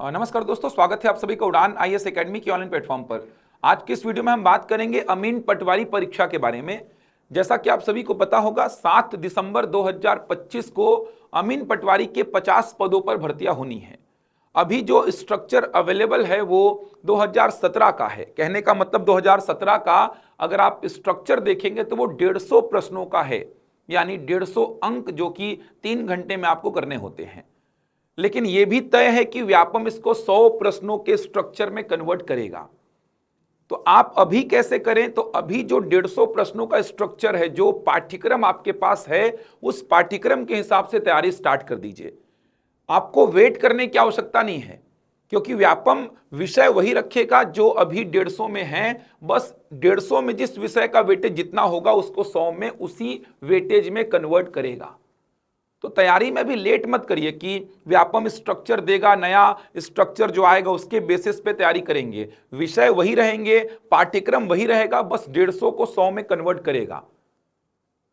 नमस्कार दोस्तों, स्वागत है आप सभी का उड़ान आईएएस एकेडमी की ऑनलाइन प्लेटफॉर्म पर। आज की इस वीडियो में हम बात करेंगे अमीन पटवारी परीक्षा के बारे में। जैसा कि आप सभी को पता होगा, 7 दिसंबर 2025 को अमीन पटवारी के 50 पदों पर भर्तियां होनी है। अभी जो स्ट्रक्चर अवेलेबल है वो 2017 का है। कहने का मतलब 2017 का अगर आप स्ट्रक्चर देखेंगे तो वो 150 प्रश्नों का है, यानी 150 अंक जो कि 3 घंटे में आपको करने होते हैं। लेकिन यह भी तय है कि व्यापम इसको 100 प्रश्नों के स्ट्रक्चर में कन्वर्ट करेगा। तो आप अभी कैसे करें? तो अभी जो 150 प्रश्नों का स्ट्रक्चर है, जो पाठ्यक्रम आपके पास है, उस पाठ्यक्रम के हिसाब से तैयारी स्टार्ट कर दीजिए। आपको वेट करने की आवश्यकता नहीं है, क्योंकि व्यापम विषय वही रखेगा जो अभी 150 में है। बस 150 में जिस विषय का वेटेज जितना होगा उसको 100 में उसी वेटेज में कन्वर्ट करेगा। तो तैयारी में भी लेट मत करिए कि व्यापम स्ट्रक्चर देगा, नया स्ट्रक्चर जो आएगा उसके बेसिस पे तैयारी करेंगे। विषय वही रहेंगे, पाठ्यक्रम वही रहेगा, बस 150 को 100 में कन्वर्ट करेगा।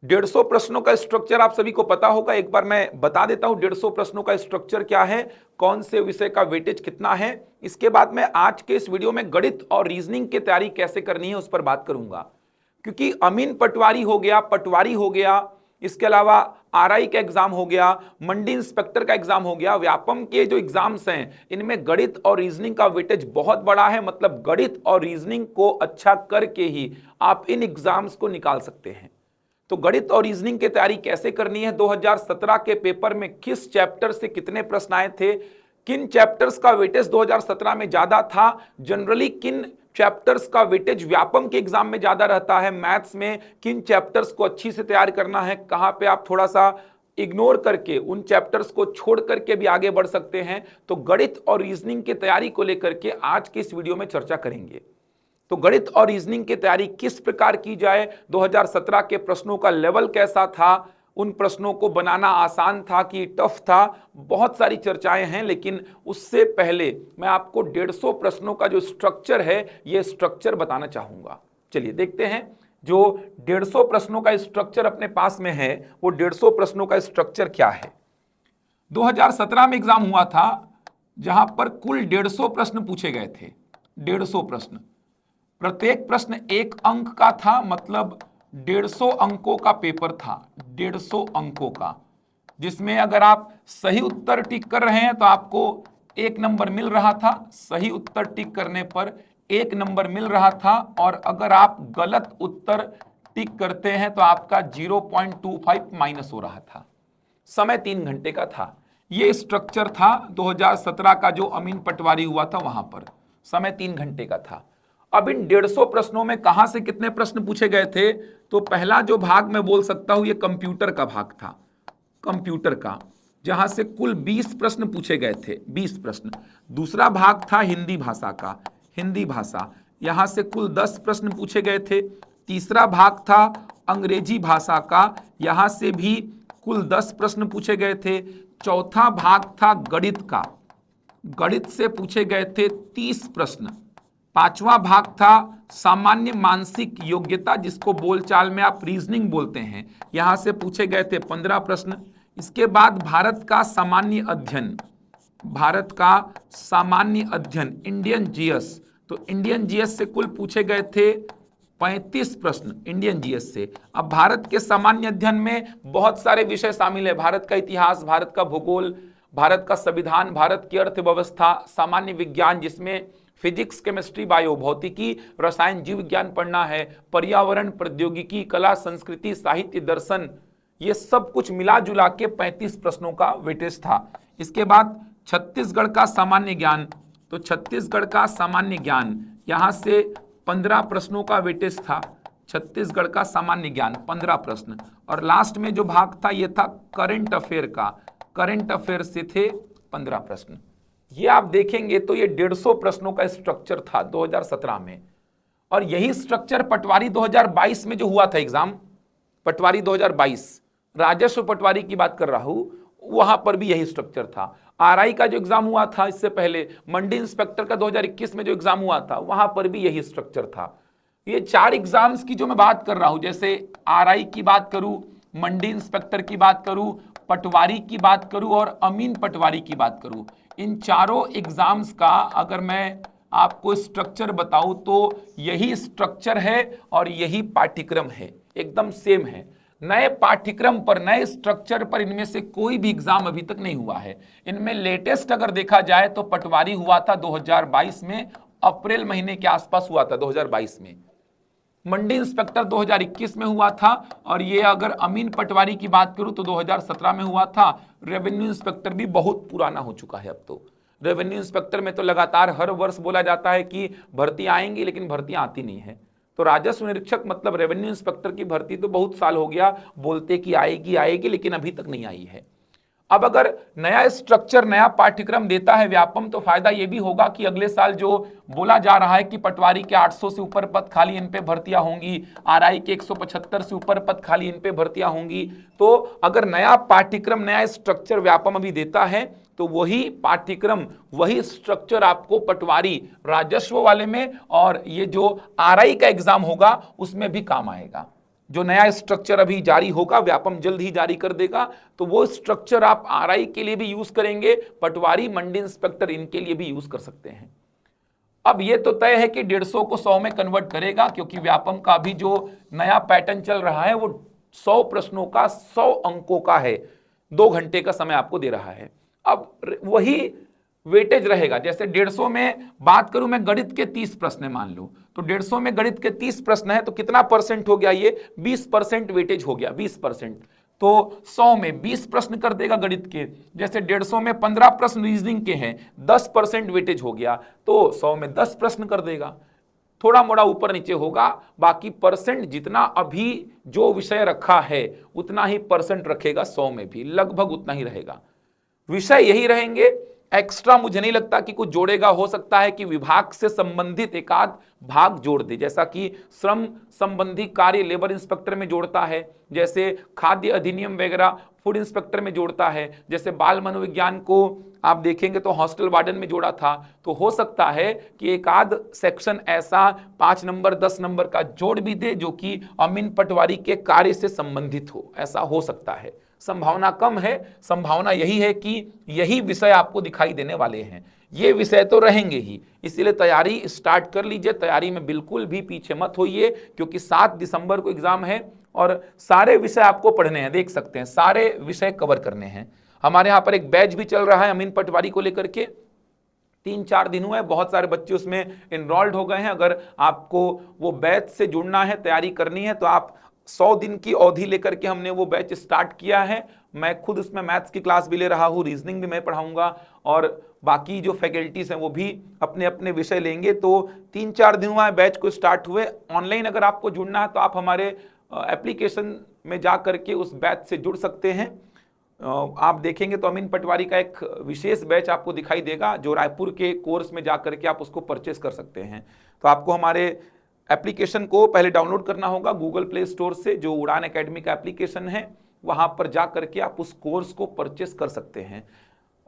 150 प्रश्नों का स्ट्रक्चर आप सभी को पता होगा। एक बार मैं बता देता हूं 150 प्रश्नों का स्ट्रक्चर क्या है, कौन से विषय का वेटेज कितना है। इसके बाद मैं आज के इस वीडियो में गणित और रीजनिंग की तैयारी कैसे करनी है उस पर बात करूंगा। क्योंकि अमीन पटवारी हो गया, पटवारी हो गया, इसके अलावा आरआई का एग्जाम हो गया, मंडी इंस्पेक्टर का एग्जाम हो गया, व्यापम के जो एग्जाम्स हैं इनमें गणित और रीजनिंग का वेटेज बहुत बड़ा है। मतलब गणित और रीजनिंग को अच्छा करके ही आप इन एग्जाम्स को निकाल सकते हैं। तो गणित और रीजनिंग की तैयारी कैसे करनी है, 2017 के पेपर में किस चैप्टर से कितने प्रश्न आए थे, किन चैप्टर्स का वेटेज 2017 में ज्यादा था, जनरली किन चैप्टर्स का वेटेज व्यापम के एग्जाम में ज्यादा रहता है, मैथ्स में किन चैप्टर्स को अच्छी से तैयार करना है, कहां पे आप थोड़ा सा इग्नोर करके उन चैप्टर्स को छोड़ करके भी आगे बढ़ सकते हैं। तो गणित और रीजनिंग की तैयारी को लेकर के आज की इस वीडियो में चर्चा करेंगे। तो गणित और रीजनिंग की तैयारी किस प्रकार की जाए, 2017 के प्रश्नों का लेवल कैसा था, उन प्रश्नों को बनाना आसान था कि टफ था, बहुत सारी चर्चाएं हैं। लेकिन उससे पहले मैं आपको 150 प्रश्नों का जो स्ट्रक्चर है ये स्ट्रक्चर बताना चाहूंगा। चलिए देखते हैं जो 150 प्रश्नों का स्ट्रक्चर अपने पास में है वो 150 प्रश्नों का स्ट्रक्चर क्या है। 2017 में एग्जाम हुआ था जहां पर कुल 150 प्रश्न पूछे गए थे। 150 प्रश्न, प्रत्येक प्रश्न 1 अंक का था, मतलब 150 अंकों का पेपर था। 150 अंकों का, जिसमें अगर आप सही उत्तर टिक कर रहे हैं तो आपको 1 नंबर मिल रहा था, सही उत्तर टिक करने पर 1 नंबर मिल रहा था, और अगर आप गलत उत्तर टिक करते हैं तो आपका 0.25 माइनस हो रहा था। समय 3 घंटे का था। यह स्ट्रक्चर था 2017 का जो अमीन पटवारी हुआ था वहां पर, समय 3 घंटे का था। अब इन 150 प्रश्नों में कहां से कितने प्रश्न पूछे गए थे? तो पहला जो भाग मैं बोल सकता हूं ये कंप्यूटर का भाग था, कंप्यूटर का, जहां से कुल 20 प्रश्न पूछे गए थे, 20 प्रश्न। दूसरा भाग था हिंदी भाषा का, हिंदी भाषा, यहां से कुल 10 प्रश्न पूछे गए थे। तीसरा भाग था अंग्रेजी भाषा का, यहां से भी कुल 10 प्रश्न पूछे गए थे। चौथा भाग था गणित का, गणित से पूछे गए थे 30 प्रश्न। पांचवा भाग था सामान्य मानसिक योग्यता, जिसको बोलचाल में आप रीजनिंग बोलते हैं, यहां से पूछे गए थे 15 प्रश्न। इसके बाद भारत का सामान्य अध्ययन, भारत का सामान्य अध्ययन, इंडियन जीएस, तो इंडियन जीएस से कुल पूछे गए थे 35 प्रश्न इंडियन जीएस से। अब भारत के सामान्य अध्ययन में बहुत सारे विषय शामिल है, भारत का इतिहास, भारत का भूगोल, भारत का संविधान, भारत की अर्थव्यवस्था, सामान्य विज्ञान जिसमें फिजिक्स, केमिस्ट्री, बायो, भौतिकी, रसायन, जीव विज्ञान पढ़ना है, पर्यावरण, प्रौद्योगिकी, कला, संस्कृति, साहित्य, दर्शन, ये सब कुछ मिला जुला के 35 प्रश्नों का वेटेज था। इसके बाद छत्तीसगढ़ का सामान्य ज्ञान, तो छत्तीसगढ़ का सामान्य ज्ञान, यहां से 15 प्रश्नों का वेटेज था। छत्तीसगढ़ का सामान्य ज्ञान 15 प्रश्न। और लास्ट में जो भाग था ये था करंट अफेयर का, करंट अफेयर से थे 15 प्रश्न। ये आप देखेंगे तो ये 150 प्रश्नों का स्ट्रक्चर था 2017 में। और यही स्ट्रक्चर पटवारी 2022 में जो हुआ था एग्जाम, पटवारी 2022, राजस्व पटवारी की बात कर रहा हूं, वहां पर भी यही स्ट्रक्चर था। आरआई का जो एग्जाम हुआ था इससे पहले, मंडी इंस्पेक्टर का 2021 में जो एग्जाम हुआ था वहां पर भी यही स्ट्रक्चर था। ये 4 एग्जाम्स की जो मैं बात कर रहा हूं, जैसे आरआई की बात करूं, मंडी इंस्पेक्टर की बात करूं, पटवारी की बात करूं और अमीन पटवारी की बात करूं, इन चारों एग्जाम्स का अगर मैं आपको स्ट्रक्चर बताऊं तो यही स्ट्रक्चर है और यही पाठ्यक्रम है, एकदम सेम है। नए पाठ्यक्रम पर, नए स्ट्रक्चर पर इनमें से कोई भी एग्जाम अभी तक नहीं हुआ है। इनमें लेटेस्ट अगर देखा जाए तो पटवारी हुआ था 2022 में, अप्रैल महीने के आसपास हुआ था 2022 में। मंडी इंस्पेक्टर 2021 में हुआ था, और ये अगर अमीन पटवारी की बात करूं तो 2017 में हुआ था। रेवेन्यू इंस्पेक्टर भी बहुत पुराना हो चुका है अब तो। रेवेन्यू इंस्पेक्टर में तो लगातार हर वर्ष बोला जाता है कि भर्ती आएंगी, लेकिन भर्ती आती नहीं है। तो राजस्व निरीक्षक मतलब रेवेन्यू इंस्पेक्टर की भर्ती तो बहुत साल हो गया बोलते कि आएगी आएगी, लेकिन अभी तक नहीं आई है। अब अगर नया स्ट्रक्चर, नया पाठ्यक्रम देता है व्यापम, तो फायदा यह भी होगा कि अगले साल जो बोला जा रहा है कि पटवारी के 800 से ऊपर पद खाली इन पे भर्तियां होंगी, आरआई के 175 से ऊपर पद खाली इन पे भर्तियां होंगी, तो अगर नया पाठ्यक्रम, नया स्ट्रक्चर व्यापम अभी देता है तो वही पाठ्यक्रम, वही स्ट्रक्चर आपको पटवारी राजस्व वाले में और ये जो आरआई का एग्जाम होगा उसमें भी काम आएगा। जो नया स्ट्रक्चर अभी जारी होगा, व्यापम जल्द ही जारी कर देगा, तो वो स्ट्रक्चर आप आरआई के लिए भी यूज करेंगे, पटवारी, मंडी इंस्पेक्टर इनके लिए भी यूज कर सकते हैं। अब ये तो तय है कि 150 को 100 में कन्वर्ट करेगा, क्योंकि व्यापम का अभी जो नया पैटर्न चल रहा है वो 100 प्रश्नों का 100 अंकों का है, 2 घंटे का समय आपको दे रहा है। अब वही वेटेज रहेगा। जैसे 150 में बात करूं मैं, गणित के 30 प्रश्न मान लो, तो 150 में गणित के 30 प्रश्न है तो कितना परसेंट हो गया, ये 20% वेटेज हो गया, 20%। तो 100 में 20 प्रश्न कर देगा गणित के। जैसे 150 में 15 प्रश्न रीजनिंग के हैं, 10% वेटेज हो गया, तो 100 में 10 प्रश्न कर देगा। थोड़ा मोड़ा ऊपर नीचे होगा, बाकी परसेंट जितना अभी जो विषय रखा है उतना ही परसेंट रखेगा, 100 में भी लगभग उतना ही रहेगा। विषय यही रहेंगे, एक्स्ट्रा मुझे नहीं लगता कि कुछ जोड़ेगा। हो सकता है कि विभाग से संबंधित एक आध भाग जोड़ दे, जैसा कि श्रम संबंधी कार्य लेबर इंस्पेक्टर में जोड़ता है, जैसे खाद्य अधिनियम वगैरह फूड इंस्पेक्टर में जोड़ता है, जैसे बाल मनोविज्ञान को आप देखेंगे तो हॉस्टल वार्डन में जोड़ा था। तो हो सकता है कि एक आध सेक्शन ऐसा 5 नंबर 10 नंबर का जोड़ भी दे जो कि अमीन पटवारी के कार्य से संबंधित हो, ऐसा हो सकता है। संभावना कम है, संभावना यही है कि यही विषय आपको दिखाई देने वाले हैं, ये विषय तो रहेंगे ही। इसीलिए तैयारी स्टार्ट कर लीजिए, तैयारी में बिल्कुल भी पीछे मत होइए, क्योंकि 7 दिसंबर को एग्जाम है और सारे विषय आपको पढ़ने हैं, देख सकते हैं सारे विषय कवर करने हैं। हमारे यहाँ पर एक बैच भी चल रहा है अमीन पटवारी को लेकर के, 3-4 दिन हुए, बहुत सारे बच्चे उसमें इनरोल्ड हो गए हैं। अगर आपको वो बैच से जुड़ना है, तैयारी करनी है, तो आप 100 दिन की अवधि लेकर के हमने वो बैच स्टार्ट किया है। मैं खुद उसमें मैथ्स की क्लास भी ले रहा हूँ, रीजनिंग भी मैं पढ़ाऊंगा, और बाकी जो फैकल्टीज हैं वो भी अपने अपने विषय लेंगे। तो 3-4 दिन हुआ है बैच को स्टार्ट हुए। ऑनलाइन अगर आपको जुड़ना है तो आप हमारे एप्लीकेशन में जा करके उस बैच से जुड़ सकते हैं। आप देखेंगे तो अमीन पटवारी का एक विशेष बैच आपको दिखाई देगा, जो रायपुर के कोर्स में जा करके आप उसको परचेस कर सकते हैं। तो आपको हमारे एप्लीकेशन को पहले डाउनलोड करना होगा गूगल प्ले स्टोर से, जो उड़ान एकेडमी का एप्लीकेशन है, वहां पर जा करके आप उस कोर्स को परचेस कर सकते हैं।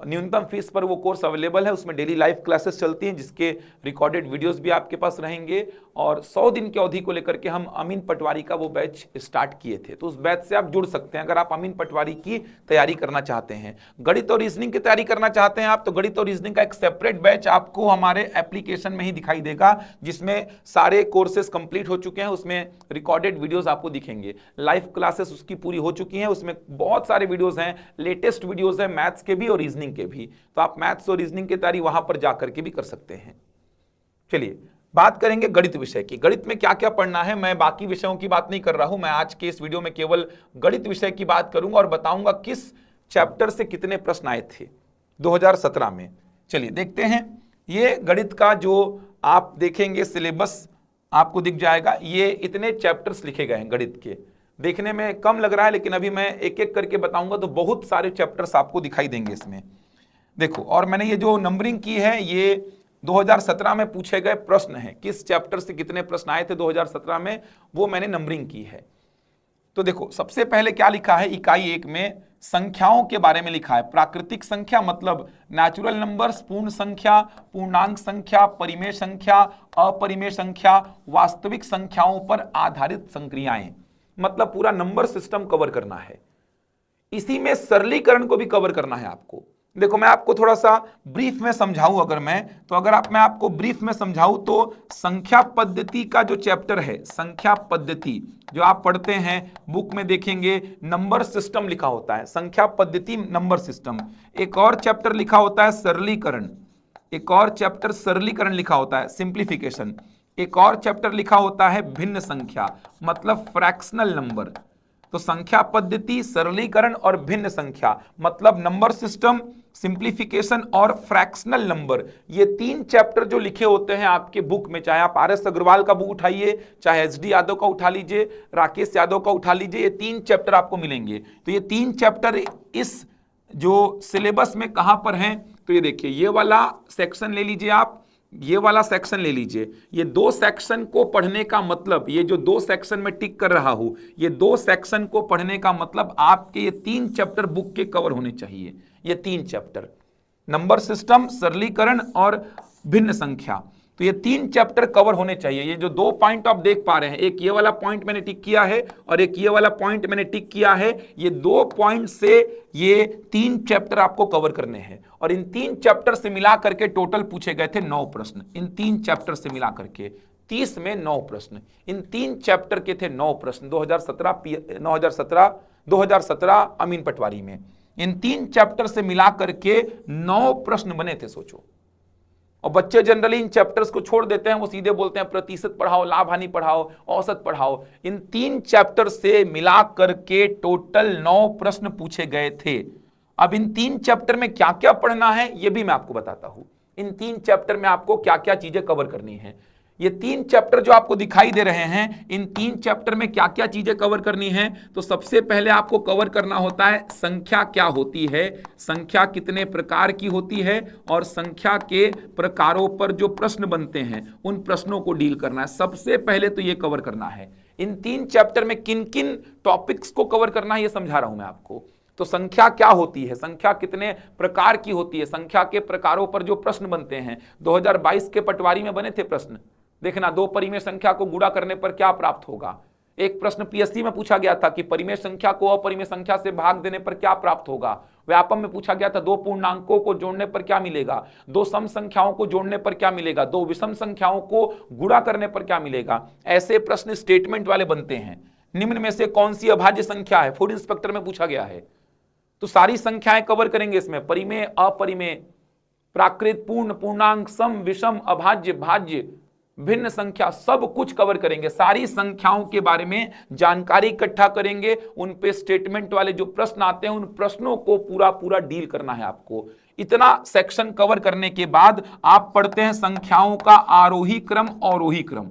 न्यूनतम फीस पर वो कोर्स अवेलेबल है, उसमें डेली लाइव क्लासेस चलती हैं, जिसके रिकॉर्डेड वीडियोस भी आपके पास रहेंगे। और 100 दिन की अवधि को लेकर के हम अमीन पटवारी का वो बैच स्टार्ट किए थे, तो उस बैच से आप जुड़ सकते हैं अगर आप अमीन पटवारी की तैयारी करना चाहते हैं। गणित और रीजनिंग की तैयारी करना चाहते हैं आप, तो गणित और रीजनिंग का एक सेपरेट बैच आपको हमारे एप्लीकेशन में ही दिखाई देगा, जिसमें सारे कोर्सेज कंप्लीट हो चुके हैं, उसमें रिकॉर्डेड वीडियोज आपको दिखेंगे, लाइव क्लासेस उसकी पूरी हो चुकी हैं, उसमें बहुत सारे वीडियोज हैं, लेटेस्ट वीडियोज हैं मैथ्स के भी और रीजनिंग के भी। तो आप मैथ्स और रीजनिंग की तैयारी वहां पर जाकर के भी कर सकते हैं। चलिए बात करेंगे गणित विषय की। गणित में क्या क्या पढ़ना है, मैं बाकी विषयों की बात नहीं कर रहा हूं, मैं आज के इस वीडियो में केवल गणित विषय की बात करूंगा और बताऊंगा किस चैप्टर से कितने प्रश्न आए थे 2017 में। चलिए देखते हैं। ये गणित का जो आप देखेंगे सिलेबस आपको दिख जाएगा, ये इतने चैप्टर्स लिखे गए हैं गणित के। देखने में कम लग रहा है, लेकिन अभी मैं एक एक करके बताऊंगा तो बहुत सारे चैप्टर्स आपको दिखाई देंगे इसमें। देखो, और मैंने ये जो नंबरिंग की है ये 2017 में पूछे गए प्रश्न हैं, किस चैप्टर से कितने प्रश्न आए थे 2017 में, वो मैंने नंबरिंग की है। तो देखो सबसे पहले क्या लिखा है, इकाई 1 में संख्याओं के बारे में लिखा है। प्राकृतिक संख्या मतलब नेचुरल नंबर्स, पूर्ण संख्या, पूर्णांक संख्या, परिमेय संख्या, अपरिमेय संख्या, वास्तविक संख्याओं पर आधारित संक्रियाएं, मतलब पूरा नंबर सिस्टम कवर करना है। इसी में सरलीकरण को भी कवर करना है आपको। देखो मैं आपको थोड़ा सा ब्रीफ में समझाऊं, अगर मैं आपको ब्रीफ में समझाऊं तो संख्या पद्धति का जो चैप्टर है, संख्या पद्धति जो आप पढ़ते हैं बुक में देखेंगे, नंबर सिस्टम लिखा होता है, संख्या पद्धति नंबर सिस्टम। एक और चैप्टर लिखा होता है सरलीकरण, एक और चैप्टर सरलीकरण लिखा होता है, सिंप्लीफिकेशन। एक और चैप्टर लिखा होता है भिन्न संख्या, मतलब फ्रैक्शनल नंबर। तो संख्या पद्धति, सरलीकरण और भिन्न संख्या, मतलब नंबर सिस्टम, सिंप्लीफिकेशन और फ्रैक्शनल नंबर, ये तीन चैप्टर जो लिखे होते हैं आपके बुक में, चाहे आप आर एस अग्रवाल का बुक उठाइए, चाहे एच डी यादव का उठा लीजिए, राकेश यादव का उठा लीजिए, ये तीन चैप्टर आपको मिलेंगे। तो ये तीन चैप्टर इस जो सिलेबस में कहां पर हैं, तो ये देखिए, ये वाला सेक्शन ले लीजिए आप, ये वाला सेक्शन ले लीजिए। ये दो सेक्शन को पढ़ने का मतलब, ये जो दो सेक्शन में टिक कर रहा हूं, ये दो सेक्शन को पढ़ने का मतलब आपके ये तीन चैप्टर बुक के कवर होने चाहिए। ये तीन चैप्टर, नंबर सिस्टम, सरलीकरण और भिन्न संख्या, तो ये तीन चैप्टर कवर होने चाहिए। ये जो दो पॉइंट आप देख पा रहे हैं, एक ये वाला पॉइंट मैंने टिक किया है और एक ये वाला पॉइंट मैंने टिक किया है, ये दो पॉइंट से ये तीन चैप्टर आपको कवर करने हैं। और इन तीन चैप्टर से मिला करके टोटल पूछे गए थे 9 प्रश्न। इन तीन चैप्टर से मिला करके 30 में 9 प्रश्न, इन तीन चैप्टर के थे 9 प्रश्न 2017 अमीन पटवारी में। इन तीन चैप्टर से मिला करके 9 प्रश्न बने थे, सोचो। और बच्चे जनरली इन चैप्टर्स को छोड़ देते हैं, वो सीधे बोलते हैं प्रतिशत पढ़ाओ, लाभ हानि पढ़ाओ, औसत पढ़ाओ। इन तीन चैप्टर से मिला करके टोटल 9 प्रश्न पूछे गए थे। अब इन तीन चैप्टर में क्या क्या पढ़ना है ये भी मैं आपको बताता हूं। इन तीन चैप्टर में आपको क्या क्या चीजें कवर करनी है। ये तीन चैप्टर जो आपको दिखाई दे रहे हैं, इन तीन चैप्टर में क्या क्या चीजें कवर करनी है, तो सबसे पहले आपको कवर करना होता है संख्या क्या होती है, संख्या कितने प्रकार की होती है, और संख्या के प्रकारों पर जो प्रश्न बनते हैं उन प्रश्नों को डील करना है। सबसे पहले तो ये कवर करना है। इन तीन चैप्टर में किन किन टॉपिक्स को कवर करना है ये समझा रहा हूं मैं आपको। तो संख्या क्या होती है, संख्या कितने प्रकार की होती है, संख्या के प्रकारों पर जो प्रश्न बनते हैं। 2022 के पटवारी में बने थे प्रश्न, देखना, दो परिमेय संख्या को गुणा करने पर क्या प्राप्त होगा। एक प्रश्न पीएससी में पूछा गया था कि परिमेय संख्या को अपरिमेय संख्या से भाग देने पर क्या प्राप्त होगा। व्यापम में पूछा गया था दो पूर्णांकों को जोड़ने पर क्या मिलेगा, दो सम संख्याओं को जोड़ने पर क्या मिलेगा, दो विषम संख्याओं को गुणा करने पर क्या मिलेगा। ऐसे प्रश्न स्टेटमेंट वाले बनते हैं। निम्न में से कौन सी अभाज्य संख्या है, फूड इंस्पेक्टर में पूछा गया है। तो सारी संख्याएं कवर करेंगे इसमें, परिमेय, अपरिमेय, प्राकृत, पूर्ण, पूर्णांक, सम, विषम, अभाज्य, भाज्य, भिन्न संख्या, सब कुछ कवर करेंगे। सारी संख्याओं के बारे में जानकारी इकट्ठा करेंगे। उन पे स्टेटमेंट वाले जो प्रश्न आते हैं उन प्रश्नों को पूरा पूरा डील करना है आपको। इतना सेक्शन कवर करने के बाद आप पढ़ते हैं संख्याओं का आरोही क्रम, अवरोही क्रम।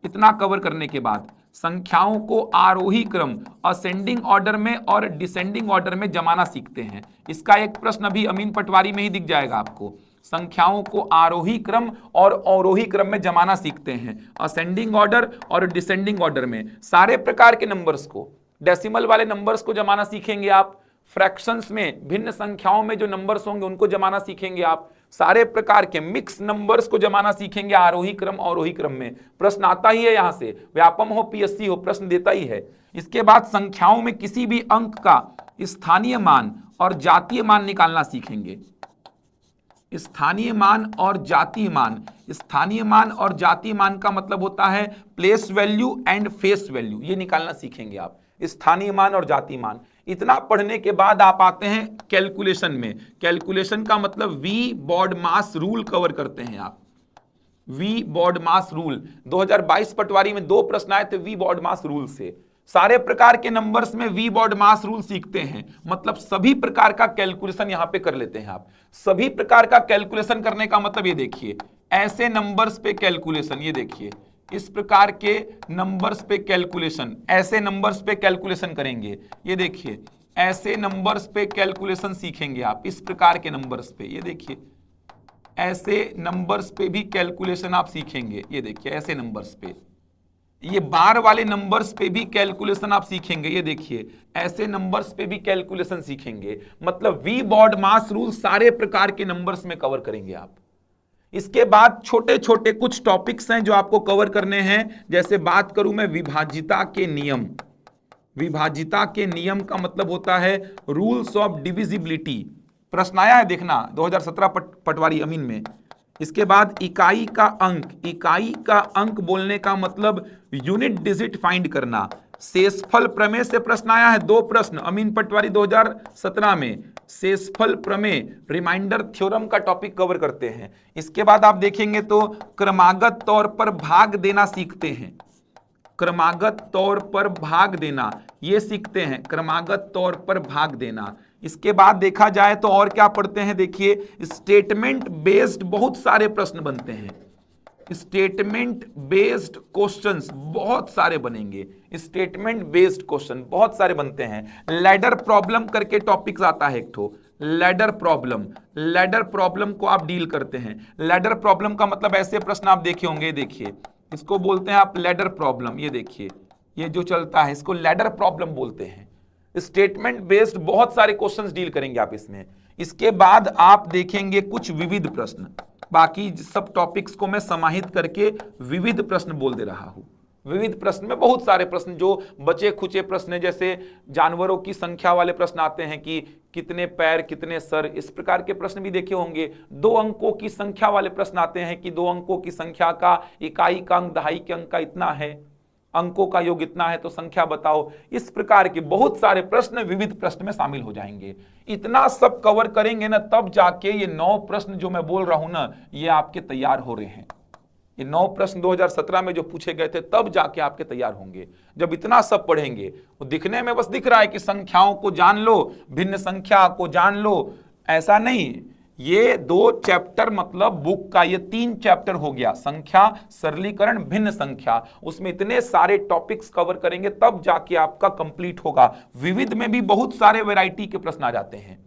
इतना कवर करने के बाद संख्याओं को आरोही क्रम, असेंडिंग ऑर्डर में और डिसेंडिंग ऑर्डर में जमाना सीखते हैं। इसका एक प्रश्न अभी अमीन पटवारी में ही दिख जाएगा आपको। संख्याओं को आरोही क्रम और अवरोही क्रम में जमाना सीखते हैं, असेंडिंग ऑर्डर और डिसेंडिंग ऑर्डर में। सारे प्रकार के नंबर्स को, डेसिमल वाले नंबर्स को जमाना सीखेंगे आप, फ्रैक्शंस में, भिन्न संख्याओं में जो नंबर्स होंगे उनको जमाना सीखेंगे आप, सारे प्रकार के मिक्स नंबर्स को जमाना सीखेंगे आरोही क्रम अवरोही क्रम में। प्रश्न आता ही है यहां से, व्यापम हो पीएससी हो, प्रश्न देता ही है। इसके बाद संख्याओं में किसी भी अंक का स्थानीय मान और जातीय मान निकालना सीखेंगे। स्थानीय मान और जातीय मान, स्थानीय मान और जातीय मान का मतलब होता है place value and face value, ये निकालना सीखेंगे आप, स्थानीय मान और जातीय मान। इतना पढ़ने के बाद आप आते हैं कैलकुलेशन में। कैलकुलेशन का मतलब V BODMAS rule cover करते हैं आप। V BODMAS rule 2022 Patwari में 2 प्रश्न आए थे वी बॉड मास रूल से। सारे प्रकार के नंबर्स में वी बॉड मास रूल सीखते हैं, मतलब सभी प्रकार का कैलकुलेशन यहां पे कर लेते हैं आप। सभी प्रकार का कैलकुलेशन करने का मतलब ये देखिए, ऐसे नंबर्स पे कैलकुलेशन, ये देखिए इस प्रकार के नंबर्स पे कैलकुलेशन, ऐसे नंबर्स पे कैलकुलेशन करेंगे। ये देखिए ऐसे नंबर्स पे कैलकुलेशन सीखेंगे आप, इस प्रकार के नंबर्स पे। ये देखिए ऐसे नंबर्स पे भी कैलकुलेशन आप सीखेंगे। ये देखिए ऐसे नंबर्स पे, ये बार वाले नंबर्स पे भी कैलकुलेशन आप सीखेंगे। ये देखिए ऐसे नंबर्स पे भी कैलकुलेशन सीखेंगे। मतलब वी बॉड मास रूल सारे प्रकार के नंबर्स में कवर करेंगे आप। इसके बाद छोटे छोटे कुछ टॉपिक्स हैं जो आपको कवर करने हैं। जैसे बात करूं मैं विभाज्यता के नियम। विभाज्यता के नियम का मतलब होता है रूल्स ऑफ डिविजिबिलिटी। प्रश्न आया है, देखना 2017 पटवारी अमीन में। इसके बाद इकाई का अंक, इकाई का अंक बोलने का मतलब यूनिट डिजिट फाइंड करना। शेषफल प्रमेय से प्रश्न आया है, 2 प्रश्न अमीन पटवारी 2017 में। शेषफल प्रमेय, रिमाइंडर थ्योरम का टॉपिक कवर करते हैं। इसके बाद आप देखेंगे तो क्रमागत तौर पर भाग देना सीखते हैं, क्रमागत तौर पर भाग देना ये सीखते हैं, क्रमागत तौर पर भाग देना। इसके बाद देखा जाए तो और क्या पढ़ते हैं, देखिए स्टेटमेंट बेस्ड बहुत सारे प्रश्न बनते हैं, स्टेटमेंट बेस्ड क्वेश्चंस बहुत सारे बनेंगे, स्टेटमेंट बेस्ड क्वेश्चन बहुत सारे बनते हैं। लैडर प्रॉब्लम करके टॉपिक्स आता है एक ठो, लैडर प्रॉब्लम, लैडर प्रॉब्लम को आप डील करते हैं। लैडर प्रॉब्लम का मतलब ऐसे प्रश्न आप देखे होंगे, देखिए इसको बोलते हैं आप लैडर प्रॉब्लम, ये देखिए ये जो चलता है इसको लैडर प्रॉब्लम बोलते हैं। स्टेटमेंट बेस्ड बहुत सारे क्वेश्चंस डील करेंगे आप इसमें। इसके बाद आप देखेंगे कुछ विविध प्रश्न, बाकी सब टॉपिक्स को मैं समाहित करके विविध प्रश्न बोल दे रहा हूं। विविध प्रश्न में बहुत सारे प्रश्न जो बचे खुचे प्रश्न है, जैसे जानवरों की संख्या वाले प्रश्न आते हैं कि कितने पैर कितने सर, इस प्रकार के प्रश्न भी देखे होंगे। 2 अंकों की संख्या वाले प्रश्न आते हैं कि 2 अंकों की संख्या का इकाई का अंक दहाई के अंक का इतना है, अंकों का योग इतना है तो संख्या बताओ। इस प्रकार के बहुत सारे प्रश्न विविध प्रश्न में शामिल हो जाएंगे। इतना सब कवर करेंगे ना, तब जाके ये 9 प्रश्न जो मैं बोल रहा हूं ना, ये आपके तैयार हो रहे हैं। ये 9 प्रश्न 2017 में जो पूछे गए थे तब जाके आपके तैयार होंगे। जब इतना सब पढ़ेंगे, वो दिखने में बस दिख रहा है कि संख्याओं को जान लो, भिन्न संख्या को जान लो, ऐसा नहीं। ये 2 चैप्टर मतलब बुक का ये 3 चैप्टर हो गया, संख्या, सरलीकरण, भिन्न संख्या। उसमें इतने सारे टॉपिक्स कवर करेंगे तब जाके आपका कंप्लीट होगा। विविध में भी बहुत सारे वैरायटी के प्रश्न आ जाते हैं,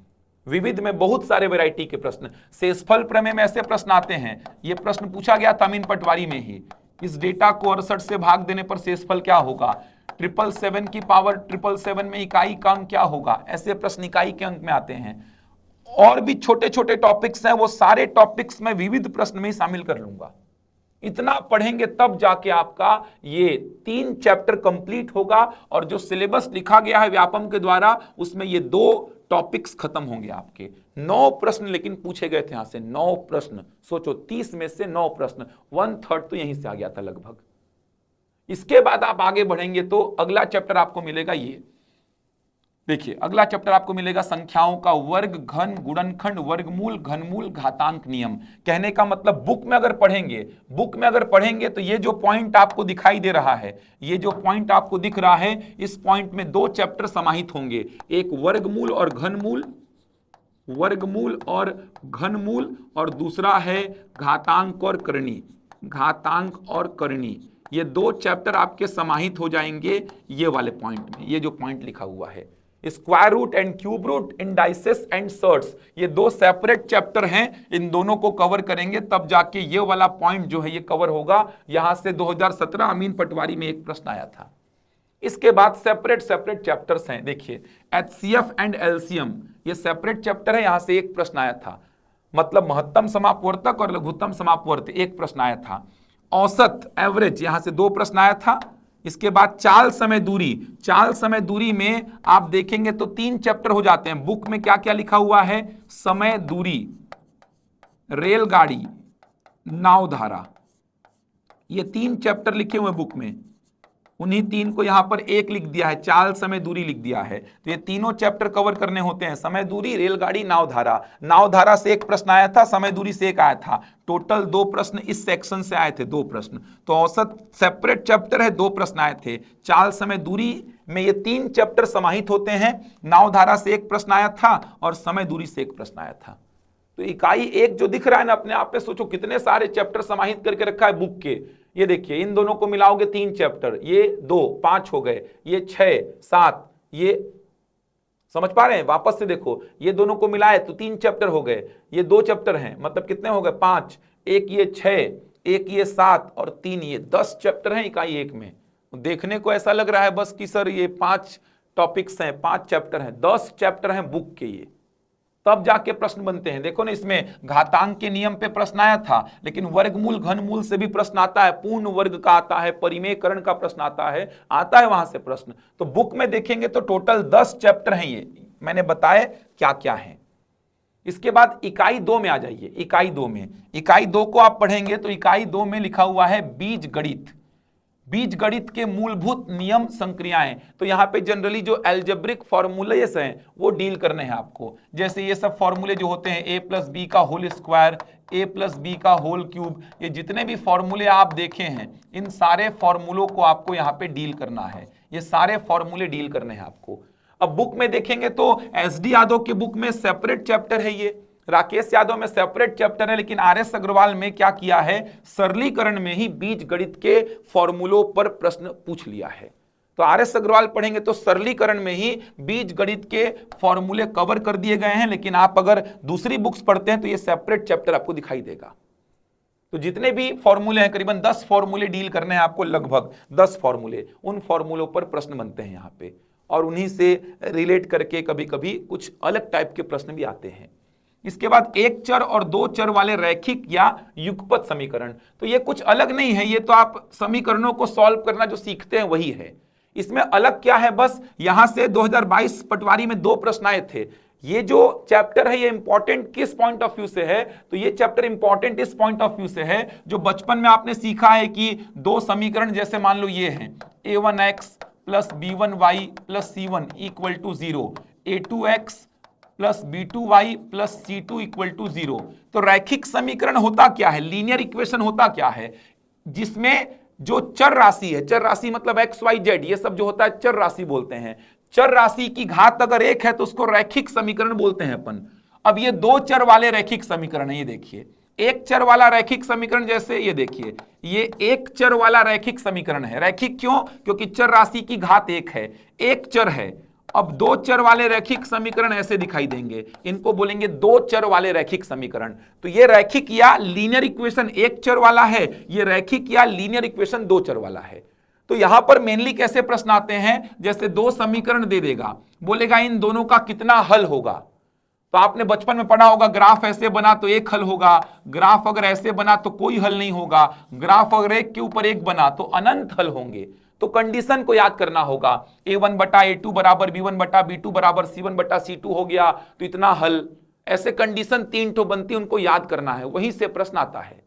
विविध में बहुत सारे वैरायटी के प्रश्न। शेषफल प्रमेय में ऐसे प्रश्न आते हैं, ये प्रश्न पूछा गया था अमीन पटवारी में ही, इस डेटा को 68 से भाग देने पर शेषफल क्या होगा, 777 की पावर 777 में इकाई का अंक क्या होगा, ऐसे प्रश्न इकाई के अंक में आते हैं। और भी छोटे छोटे टॉपिक्स हैं, वो सारे टॉपिक्स में विविध प्रश्न में शामिल कर लूंगा। इतना पढ़ेंगे तब जाके आपका ये 3 चैप्टर कंप्लीट होगा, और जो सिलेबस लिखा गया है व्यापम के द्वारा उसमें ये 2 टॉपिक्स खत्म होंगे आपके। 9 प्रश्न लेकिन पूछे गए थे यहां से, 9 प्रश्न। सोचो 30 में से 9 प्रश्न, 1/3 तो यहीं से आ गया था लगभग। इसके बाद आप आगे बढ़ेंगे तो अगला चैप्टर आपको मिलेगा ये, देखिए अगला चैप्टर आपको मिलेगा संख्याओं का वर्ग, घन, गुणनखंड, वर्गमूल, घनमूल, घातांक नियम। कहने का मतलब बुक में अगर पढ़ेंगे तो ये जो पॉइंट आपको दिखाई दे रहा है, ये जो पॉइंट आपको दिख रहा है, इस पॉइंट में 2 चैप्टर समाहित होंगे, एक वर्गमूल और घनमूल, वर्गमूल और घनमूल, और दूसरा है घातांक और करनी, घातांक और करनी। ये 2 चैप्टर आपके समाहित हो जाएंगे ये वाले पॉइंट में, ये जो पॉइंट लिखा हुआ है square root and cube root, indices and surds, ये 2 सेपरेट चैप्टर हैं। इन दोनों को कवर करेंगे तब जाके ये वाला पॉइंट जो है ये कवर होगा। यहां से 2017 अमीन पटवारी में एक प्रश्न आया था। इसके बाद सेपरेट चैप्टर्स हैं, देखिए एचसीएफ एंड एलसीएम, ये सेपरेट चैप्टर है। यहां से एक प्रश्न आया था, मतलब महत्तम समापवर्तक और लघुत्तम समापवर्त, एक प्रश्न आया था। औसत, एवरेज, यहां से 2 प्रश्न आया था। इसके बाद चाल समय दूरी, चाल समय दूरी में आप देखेंगे तो 3 चैप्टर हो जाते हैं। बुक में क्या क्या लिखा हुआ है, समय दूरी, रेलगाड़ी, नावधारा, ये 3 चैप्टर लिखे हुए बुक में। उन्हीं 3 को यहां पर एक लिख दिया है, चाल समय दूरी लिख दिया है। तो ये तीनों चैप्टर कवर करने होते हैं, समय दूरी, रेलगाड़ी, नावधारा। नावधारा से एक प्रश्न आया था, समय दूरी से एक आया था। टोटल 2 प्रश्न इस सेक्शन से आए थे, 2 प्रश्न। तो औसत सेपरेट चैप्टर है, 2 प्रश्न आए थे। चाल समय दूरी में ये 3 चैप्टर समाहित होते हैं। नावधारा से एक प्रश्न आया था और समय दूरी से एक प्रश्न आया था। तो इकाई 1 जो दिख रहा है ना, अपने आप पे सोचो कितने सारे चैप्टर समाहित करके रखा है बुक के। ये देखिए इन दोनों को मिलाओगे 3 चैप्टर, ये 2, 5 हो गए, ये 6, 7, ये समझ पा रहे हैं। वापस से देखो, ये दोनों को मिलाए तो 3 चैप्टर हो गए, ये 2 चैप्टर हैं, मतलब कितने हो गए 5, एक ये 6, एक ये 7 और 3 ये 10 चैप्टर हैं इकाई 1 में। देखने को ऐसा लग रहा है बस कि सर ये 5 टॉपिक्स हैं, 5 चैप्टर हैं, 10 चैप्टर हैं बुक के ये, तब जाके प्रश्न बनते हैं। देखो ना, इसमें घातांक के नियम पे प्रश्न आया था, लेकिन वर्गमूल घनमूल से भी प्रश्न आता है, पूर्ण वर्ग का आता है, परिमेयकरण का प्रश्न आता है वहां से प्रश्न। तो बुक में देखेंगे तो टोटल 10 चैप्टर हैं ये, मैंने बताए क्या क्या है। इसके बाद इकाई 2 में आ जाइए। इकाई 2 में, इकाई 2 को आप पढ़ेंगे तो इकाई 2 में लिखा हुआ है बीज गणित। बीज गणित के मूलभूत नियम संक्रियाएं। तो यहां पे जनरली जो एल्जेब्रिक फॉर्मूलेस हैं वो डील करने हैं आपको। जैसे ये सब फॉर्मूले जो होते हैं a+b का होल स्क्वायर, a+b का होल क्यूब, ये जितने भी फॉर्मूले आप देखे हैं इन सारे फॉर्मूलों को आपको यहाँ पे डील करना है। ये सारे फॉर्मूले डील करने हैं आपको। अब बुक में देखेंगे तो एसडी यादव के बुक में सेपरेट चैप्टर है, ये राकेश यादव में सेपरेट चैप्टर है, लेकिन आरएस अग्रवाल में क्या किया है, सरलीकरण में ही बीज गणित के फॉर्मूलों पर प्रश्न पूछ लिया है। तो आरएस अग्रवाल पढ़ेंगे तो सरलीकरण में ही बीज गणित के फॉर्मूले कवर कर दिए गए हैं, लेकिन आप अगर दूसरी बुक्स पढ़ते हैं तो ये सेपरेट चैप्टर आपको दिखाई देगा। तो जितने भी फॉर्मूले हैं, करीबन 10 फॉर्मूले डील करने हैं आपको, लगभग 10 फॉर्मूले, उन फॉर्मूलों पर प्रश्न बनते हैं यहाँ पे, और उन्हीं से रिलेट करके कभी कभी कुछ अलग टाइप के प्रश्न भी आते हैं। इसके बाद एक चर और दो चर वाले रैखिक या युगपत समीकरण, तो ये कुछ अलग नहीं है, ये तो आप समीकरणों को सॉल्व करना जो सीखते हैं वही है। इसमें अलग क्या है, बस यहां से 2022 पटवारी में 2 प्रश्न आए थे। ये जो चैप्टर है ये इंपॉर्टेंट किस पॉइंट ऑफ व्यू से है, तो ये चैप्टर इंपॉर्टेंट इस पॉइंट ऑफ व्यू से है जो बचपन में आपने सीखा है कि 2 समीकरण, जैसे मान लो ये है a1x plus b1y plus c1 equal to 0, a2x plus b2y plus c2 equal to 0। तो रैखिक समीकरण होता क्या है, लीनियर इक्वेशन होता क्या है, जिसमें जो चर राशि है, चर राशि मतलब x y z, ये सब जो होता है चर राशि बोलते हैं। चर राशि की घात अगर 1 है तो उसको रैखिक समीकरण बोलते हैं अपन। अब ये 2 चर वाले रैखिक समीकरण है, ये देखिए एक चर वाला रैखिक समीकरण, जैसे ये देखिए ये एक चर वाला रैखिक समीकरण है। रैखिक क्यों, क्योंकि चर राशि की घात 1 है, एक चर है। अब 2 चर वाले रैखिक समीकरण ऐसे दिखाई देंगे, इनको बोलेंगे 2 चर वाले रैखिक समीकरण। तो ये रैखिक या लीनियर इक्वेशन एक चर वाला है, ये रैखिक या लीनियर इक्वेशन 2 चर वाला है। तो यहां पर मेनली कैसे प्रश्न आते हैं, जैसे 2 समीकरण दे देगा, बोलेगा इन दोनों का कितना हल होगा। तो आपने बचपन में पढ़ा होगा, ग्राफ ऐसे बना तो 1 हल होगा, ग्राफ अगर ऐसे बना तो कोई हल नहीं होगा, ग्राफ अगर 1 के ऊपर 1 बना तो अनंत हल होंगे। तो कंडीशन को याद करना होगा, a1 बटा a2 बराबर b1 बटा b2 बराबर c1 बटा c2 हो गया तो इतना हल। ऐसे कंडीशन 3 ठो बनती, उनको याद करना है, वहीं से प्रश्न आता है,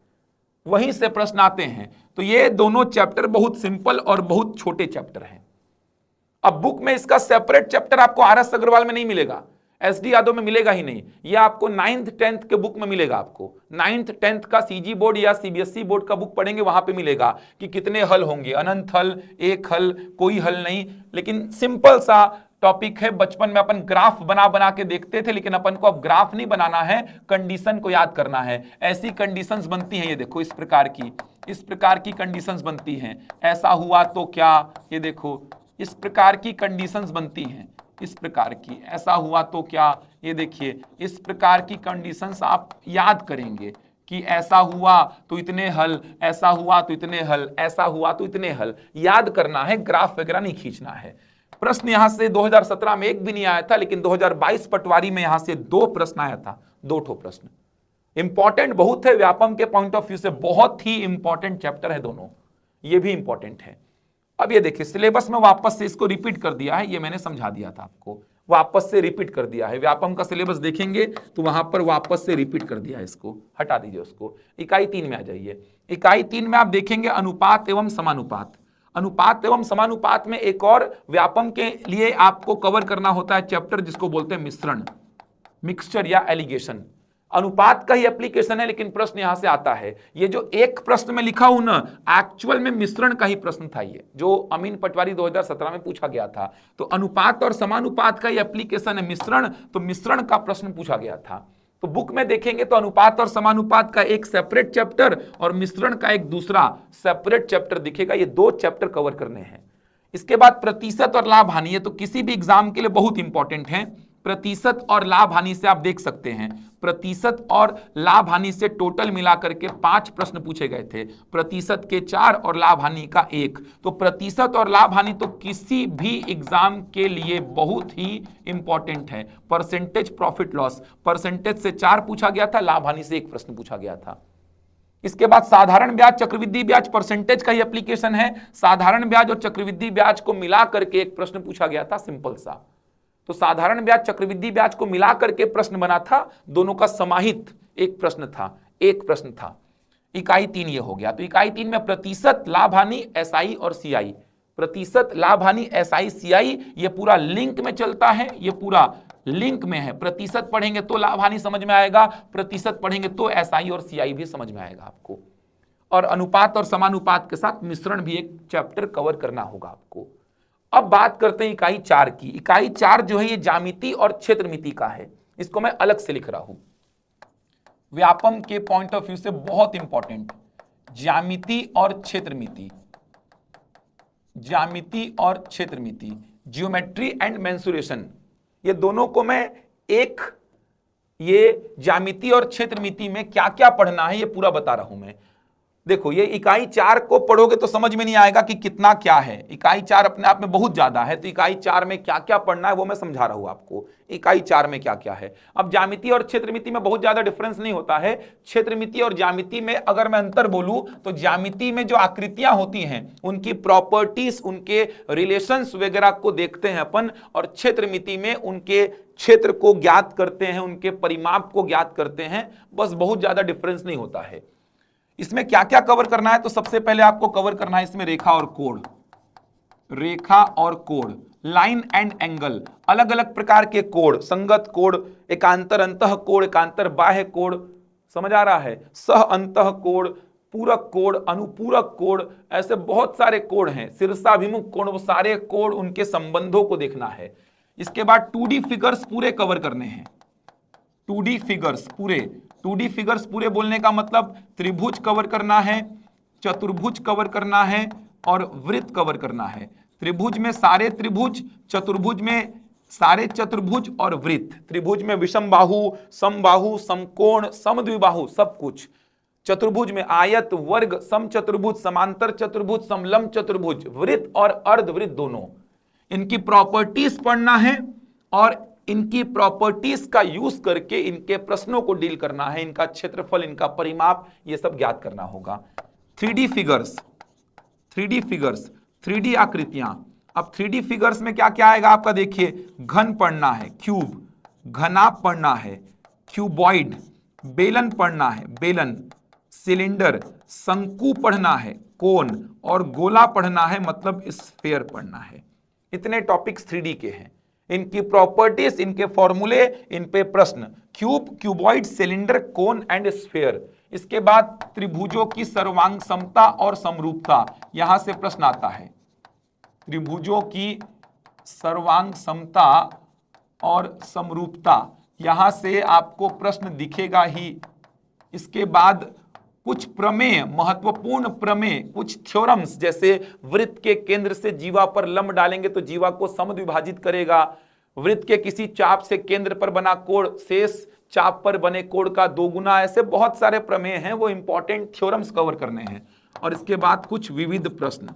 वहीं से प्रश्न आते हैं। तो ये दोनों चैप्टर बहुत सिंपल और बहुत छोटे चैप्टर हैं। अब बुक में इसका सेपरेट चैप्टर आपको आरएस अग्रवाल में नहीं मिलेगा, एसडी यादव में मिलेगा ही नहीं, ये आपको 9th 10th के बुक में मिलेगा। आपको 9th 10th का सीजी बोर्ड या सीबीएसई बोर्ड का बुक पढ़ेंगे, वहां पे मिलेगा कि कितने हल होंगे, अनंत हल, 1 हल, कोई हल नहीं। लेकिन सिंपल सा टॉपिक है, बचपन में अपन ग्राफ बना बना के देखते थे, लेकिन अपन को अब ग्राफ नहीं बनाना है, कंडीशन को याद करना है। ऐसी कंडीशंस बनती हैं, ये देखो इस प्रकार की कंडीशंस बनती हैं। ऐसा हुआ तो क्या, ये देखो इस प्रकार की कंडीशंस बनती हैं, इस प्रकार की, ऐसा हुआ तो क्या, ये देखिए इस प्रकार की कंडीशंस आप याद करेंगे कि ऐसा हुआ तो इतने हल, ऐसा हुआ तो इतने हल, ऐसा हुआ तो इतने हल, याद करना है, ग्राफ वगैरह नहीं खींचना है। प्रश्न यहां से 2017 में 1 भी नहीं आया था, लेकिन 2022 पटवारी में यहां से 2 प्रश्न आया था, 2 ठो प्रश्न। इंपॉर्टेंट बहुत है, व्यापम के पॉइंट ऑफ व्यू से बहुत ही इंपॉर्टेंट चैप्टर है दोनों, ये भी इंपॉर्टेंट है। अब ये देखिए सिलेबस में वापस से इसको रिपीट कर दिया है, ये मैंने समझा दिया था आपको, वापस से रिपीट कर दिया है। व्यापम का सिलेबस देखेंगे तो वहां पर वापस से रिपीट कर दिया है, इसको हटा दीजिए उसको। इकाई 3 में आ जाइए। इकाई 3 में आप देखेंगे अनुपात एवं समानुपात। अनुपात एवं समानुपात में एक और व्यापम के लिए आपको कवर करना होता है चैप्टर, जिसको बोलते हैं मिश्रण, मिक्सचर या एलिगेशन। अनुपात का ही एप्लीकेशन है, लेकिन प्रश्न यहां से आता है। ये जो एक प्रश्न में लिखा हूं ना, एक्चुअल में मिश्रण का ही प्रश्न था, ये जो अमीन पटवारी 2017 में पूछा गया था। तो अनुपात और समानुपात का ही एप्लीकेशन है मिश्रण, तो मिश्रण का प्रश्न पूछा गया था। तो बुक में देखेंगे तो अनुपात और समानुपात का एक सेपरेट चैप्टर और मिश्रण का एक दूसरा सेपरेट चैप्टर दिखेगा। ये 2 चैप्टर कवर करने हैं। इसके बाद प्रतिशत और लाभ हानि, ये तो किसी भी एग्जाम के लिए बहुत इंपॉर्टेंट है। प्रतिशत और लाभ हानि से आप देख सकते हैं, प्रतिशत और लाभ हानि से टोटल मिलाकर के 5 प्रश्न पूछे गए थे, प्रतिशत के 4 और लाभ हानि का 1। तो प्रतिशत और लाभ हानि तो किसी भी एग्जाम के लिए बहुत ही इंपॉर्टेंट है। परसेंटेज प्रॉफिट लॉस, परसेंटेज से 4 पूछा गया था, लाभ हानि से 1 प्रश्न पूछा गया था। इसके बाद साधारण ब्याज, चक्रवृद्धि ब्याज, परसेंटेज का ही एप्लीकेशन है। साधारण ब्याज और चक्रवृद्धि ब्याज को मिला करके एक प्रश्न पूछा गया था, सिंपल सा। तो साधारण ब्याज चक्रवृद्धि ब्याज को मिला करके प्रश्न बना था, दोनों का समाहित एक प्रश्न था। इकाई 3 ये हो गया। तो इकाई 3 में प्रतिशत लाभ हानि एसआई और सीआई, प्रतिशत लाभ हानि एसआई सीआई, ये पूरा लिंक में चलता है, ये पूरा लिंक में है। प्रतिशत पढ़ेंगे तो लाभ हानि समझ में आएगा, प्रतिशत पढ़ेंगे तो एसआई और सीआई भी समझ में आएगा आपको। और अनुपात और समानुपात के साथ मिश्रण भी एक चैप्टर कवर करना होगा आपको। अब बात करते हैं इकाई 4 की। इकाई 4 जो है ये ज्यामिति और क्षेत्रमिति का है, इसको मैं अलग से लिख रहा हूं, व्यापम के पॉइंट ऑफ व्यू से बहुत इंपॉर्टेंट। ज्यामिति और क्षेत्रमिति, ज्यामिति और क्षेत्रमिति, ज्योमेट्री एंड मेंसुरेशन, ये दोनों को मैं एक, ये ज्यामिति और क्षेत्रमिति में क्या क्या पढ़ना है ये पूरा बता रहा हूं मैं। देखो ये इकाई 4 को पढ़ोगे तो समझ में नहीं आएगा कि कितना क्या है। इकाई 4 अपने आप में बहुत ज्यादा है, तो इकाई 4 में क्या क्या पढ़ना है वो मैं समझा रहा हूं आपको, इकाई 4 में क्या क्या है। अब ज्यामिति और क्षेत्रमिति में बहुत ज्यादा डिफरेंस नहीं होता है। क्षेत्रमिति और ज्यामिति में अगर मैं अंतर बोलूं तो ज्यामिति में जो आकृतियां होती हैं उनकी प्रॉपर्टीज, उनके रिलेशंस वगैरह को देखते हैं अपन, और क्षेत्रमिति में उनके क्षेत्र को ज्ञात करते हैं, उनके परिमाप को ज्ञात करते हैं, बस बहुत ज्यादा डिफरेंस नहीं होता है। इसमें क्या क्या कवर करना है, तो सबसे पहले आपको कवर करना है इसमें रेखा और कोण, रेखा और कोण, लाइन एंड एंगल, अलग अलग प्रकार के कोण, संगत कोण, एकांतर अंतः कोण, एकांतर बाह्य कोण, समझ आ रहा है, सह अंतः कोण, पूरक कोण, अनुपूरक कोण, ऐसे बहुत सारे कोण हैं, शीर्षाभिमुख कोण, वो सारे कोण, उनके संबंधों को देखना है। इसके बाद 2D फिगर्स पूरे कवर करने हैं, 2D फिगर्स पूरे, 2D फिगर्स पूरे बोलने का मतलब त्रिभुज कवर करना है, चतुर्भुज कवर करना है और वृत्त कवर करना है। त्रिभुज में सारे त्रिभुज, चतुर्भुज में सारे चतुर्भुज और वृत्त, त्रिभुज में विषम बाहु, समबाहु, समकोण, समद्विबाहु, सब कुछ। चतुर्भुज में आयत, वर्ग, समचतुर्भुज, समांतर चतुर्भुज, समलंब चतुर्भुज, वृत्त और अर्धवृत्त दोनों, इनकी प्रॉपर्टीज पढ़ना है और इनकी प्रॉपर्टीज का यूज करके इनके प्रश्नों को डील करना है, इनका क्षेत्रफल, इनका परिमाप, ये सब ज्ञात करना होगा। 3D figures, 3D figures, 3D आकृतियां। अब 3D फिगर्स में क्या क्या आएगा आपका, देखिए घन पढ़ना है, क्यूब, घनाभ पढ़ना है, क्यूबॉइड, बेलन पढ़ना है, बेलन, सिलेंडर, शंकु पढ़ना है, कोन, और गोला पढ़ना है, मतलब स्फीयर पढ़ना है। इतने टॉपिक्स 3D के हैं, इनकी प्रॉपर्टीज, इनके फॉर्मूले, इन पे प्रश्न, cube, cuboid, cylinder, cone and sphere. इसके बाद त्रिभुजों की सर्वांग समता और समरूपता, यहां से प्रश्न आता है, त्रिभुजों की सर्वांग समता और समरूपता, यहां से आपको प्रश्न दिखेगा ही। इसके बाद कुछ प्रमेय, महत्वपूर्ण प्रमेय, कुछ थ्योरम्स, जैसे वृत्त के केंद्र से जीवा पर लंब डालेंगे तो जीवा को समद्विभाजित करेगा, वृत्त के किसी चाप से केंद्र पर बना कोण शेष चाप पर बने कोण का 2 गुना, ऐसे बहुत सारे प्रमेय हैं, वो इंपॉर्टेंट थ्योरम्स कवर करने हैं। और इसके बाद कुछ विविध प्रश्न,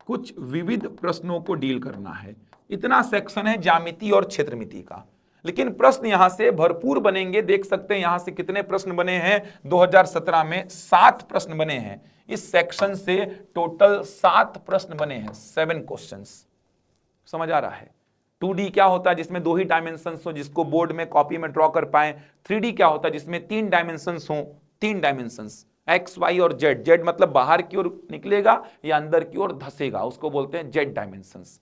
कुछ विविध प्रश्नों को डील करना है। इतना सेक्शन है ज्यामिति और क्षेत्रमिति का, लेकिन प्रश्न यहां से भरपूर बनेंगे। देख सकते हैं यहां से कितने प्रश्न बने हैं, 2017 में 7 प्रश्न बने हैं। इस सेक्शन से टोटल 7 प्रश्न बने हैं, 7 क्वेश्चंस। समझ आ रहा है। 2D क्या होता है जिसमें 2 ही डायमेंशंस हो, जिसको बोर्ड में कॉपी में ड्रॉ कर पाए। 3D क्या होता है जिसमें 3 डायमेंशंस हो, 3 डायमेंशंस, एक्स, वाई और जेड। जेड मतलब बाहर की ओर निकलेगा या अंदर की ओर धसेगा, उसको बोलते हैं जेड डायमेंशंस।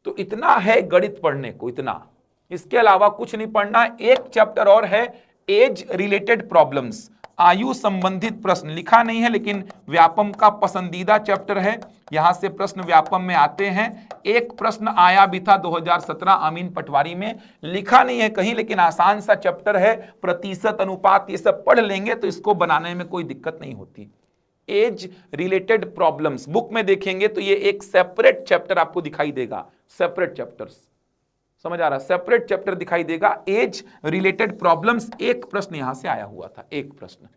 तो इतना है गणित पढ़ने को, इतना, इसके अलावा कुछ नहीं पढ़ना। एक चैप्टर और है, एज रिलेटेड प्रॉब्लम्स, आयु संबंधित प्रश्न। लिखा नहीं है लेकिन व्यापम का पसंदीदा चैप्टर है, यहां से प्रश्न व्यापम में आते हैं। एक प्रश्न आया भी था 2017 अमीन पटवारी में, लिखा नहीं है कहीं, लेकिन आसान सा चैप्टर है। प्रतिशत, अनुपात, ये सब पढ़ लेंगे तो इसको बनाने में कोई दिक्कत नहीं होती। एज रिलेटेड प्रॉब्लम्स बुक में देखेंगे तो ये एक सेपरेट चैप्टर आपको दिखाई देगा, सेपरेट चैप्टर्स, समझ आ रहा है, सेपरेट चैप्टर दिखाई देगा। एज रिलेटेड प्रॉब्लम्स, एक प्रश्न यहां से आया हुआ था, एक प्रश्न।